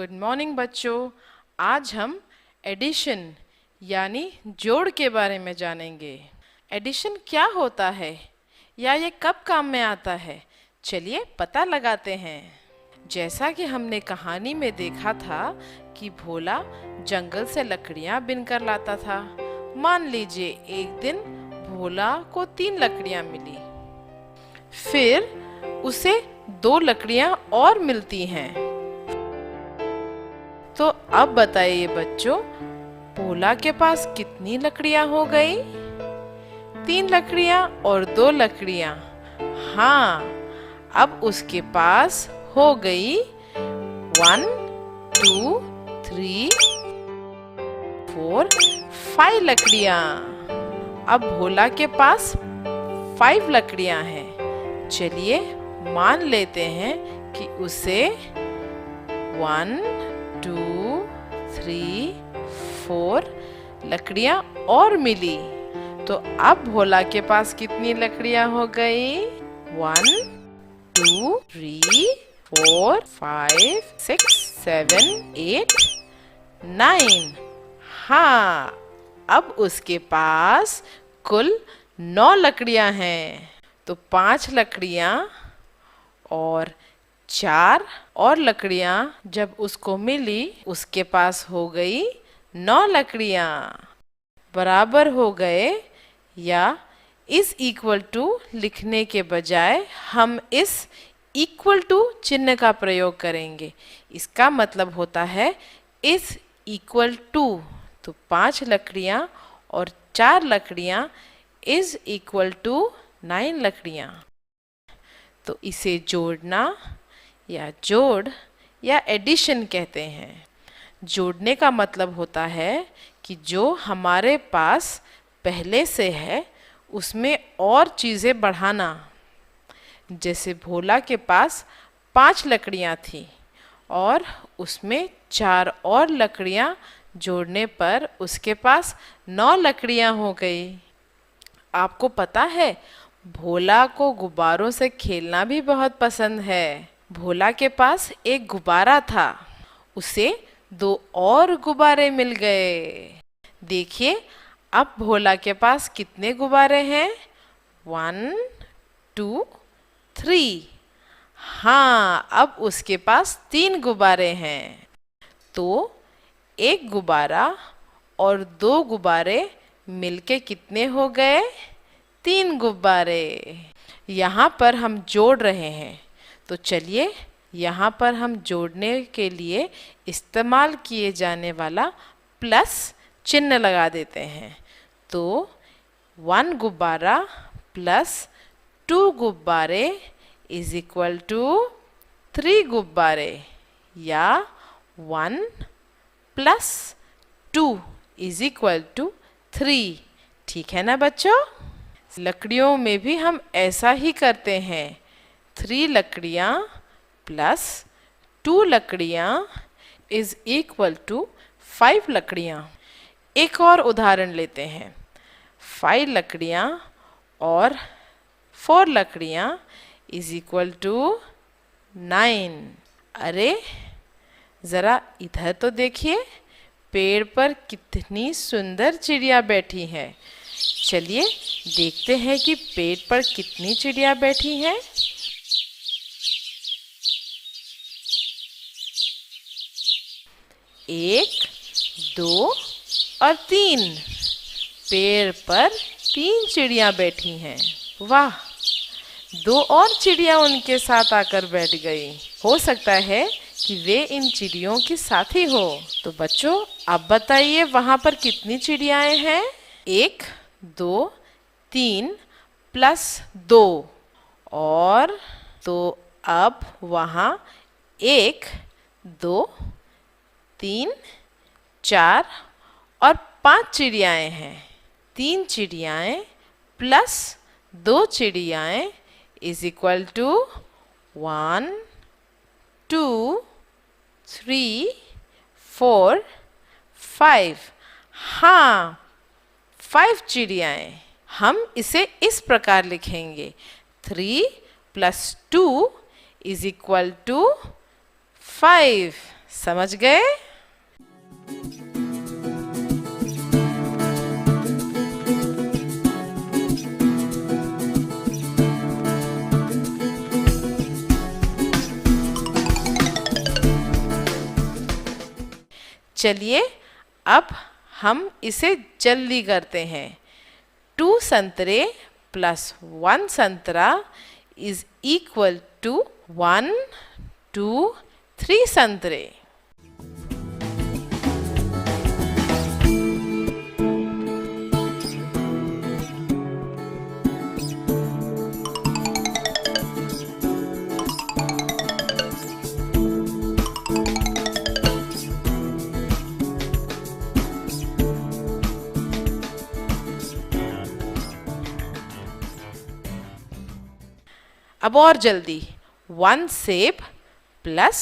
Good morning बच्चों। आज हम एडिशन यानी जोड़ के बारे में जानेंगे। एडिशन क्या होता है या ये कब काम में आता है, चलिए पता लगाते हैं। जैसा कि हमने कहानी में देखा था कि भोला जंगल से लकड़ियां बिनकर लाता था। मान लीजिए एक दिन भोला को 3 लकड़ियां मिली, फिर उसे 2 लकड़ियां और मिलती हैं। तो अब बताइए बच्चों, भोला के पास कितनी लकड़ियां हो गई? 3 लकड़ियां और 2 लकड़ियां। हाँ, अब उसके पास हो गई 1 2 3 4 5 लकड़ियां। अब भोला के पास 5 लकड़ियां हैं। चलिए मान लेते हैं कि उसे 1 2 3 4 लकड़ियां और मिली। तो अब भोला के पास कितनी लकड़ियां हो गई? 1 2 3 4 5 6 7 8 9। हाँ, अब उसके पास कुल 9 लकड़ियां हैं। तो 5 लकड़ियां और 4 और लकड़ियां जब उसको मिली, उसके पास हो गई 9 लकड़ियां। बराबर हो गए, या इस इक्वल टू लिखने के बजाय हम इस इक्वल टू चिन्ह का प्रयोग करेंगे। इसका मतलब होता है इस इक्वल टू। तो 5 लकड़ियां और 4 लकड़ियां इज इक्वल टू 9 लकड़ियां। तो इसे जोड़ना या जोड़ या एडिशन कहते हैं। जोड़ने का मतलब होता है कि जो हमारे पास पहले से है उसमें और चीज़ें बढ़ाना। जैसे भोला के पास 5 लकड़ियां थी और उसमें 4 और लकड़ियां जोड़ने पर उसके पास 9 लकड़ियां हो गई। आपको पता है, भोला को गुब्बारों से खेलना भी बहुत पसंद है। भोला के पास एक गुब्बारा था, उसे 2 और गुब्बारे मिल गए। देखिए अब भोला के पास कितने गुब्बारे हैं? 1 2 3। हाँ, अब उसके पास 3 गुब्बारे हैं। तो एक गुब्बारा और 2 गुब्बारे मिलके कितने हो गए? 3 गुब्बारे। यहाँ पर हम जोड़ रहे हैं, तो चलिए यहाँ पर हम जोड़ने के लिए इस्तेमाल किए जाने वाला प्लस चिन्ह लगा देते हैं। तो 1 गुब्बारा प्लस 2 गुब्बारे इज इक्वल टू 3 गुब्बारे, या 1 प्लस 2 इज इक्वल टू 3। ठीक है ना बच्चों? लकड़ियों में भी हम ऐसा ही करते हैं। 3 लकड़ियां प्लस 2 लकड़ियां इज इक्वल टू 5 लकड़ियां। एक और उदाहरण लेते हैं। 5 लकड़ियां और 4 लकड़ियां इज इक्वल टू 9। अरे ज़रा इधर तो देखिए, पेड़ पर कितनी सुंदर चिड़िया बैठी है। चलिए देखते हैं कि पेड़ पर कितनी चिड़िया बैठी हैं। 1 2 और 3। पेड़ पर 3 चिड़िया बैठी हैं। वाह, 2 और चिड़िया उनके साथ आकर बैठ गई। हो सकता है कि वे इन चिड़ियों की साथी हो। तो बच्चों अब बताइए वहां पर कितनी चिड़ियाएं हैं? 1 2 3 प्लस 2, और तो अब वहाँ 1 2 3 4 और 5 चिड़ियाएं हैं। 3 चिड़ियाएं प्लस 2 चिड़ियाएं इज इक्वल टू 1 2 3 4 5। हाँ, 5 चिड़ियाएं। हम इसे इस प्रकार लिखेंगे। 3 प्लस 2 इज इक्वल टू 5। समझ गए? चलिए अब हम इसे जल्दी करते हैं। 2 संतरे प्लस 1 संतरा इज इक्वल टू 1, 2, 3 संतरे। अब और जल्दी, 1 सेब प्लस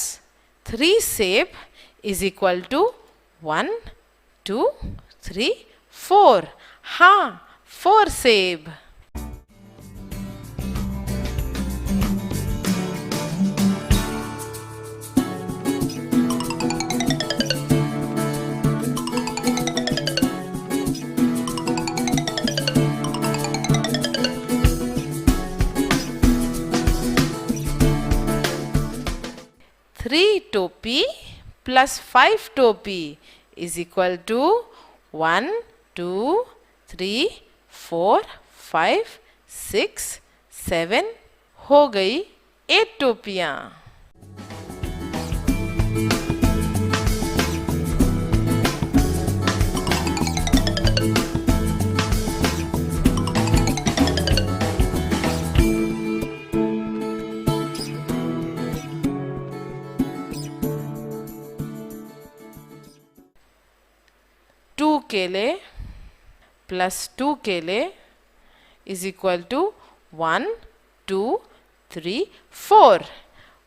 3 सेब इज इक्वल टू 1, 2, 3, 4। हाँ, 4 सेब। थ्री टोपी प्लस 5 टोपी इज इक्वल टू 1, 2, 3, 4, 5, 6, 7। हो गई 8 टोपियां। टू केले प्लस 2 केले इज इक्वल टू 1, 2, 3,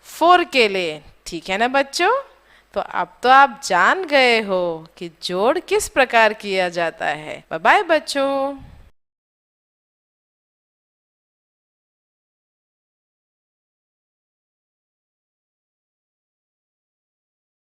4 केले। ठीक है ना बच्चों? तो अब तो आप जान गए हो कि जोड़ किस प्रकार किया जाता है। बाय बाय बच्चों।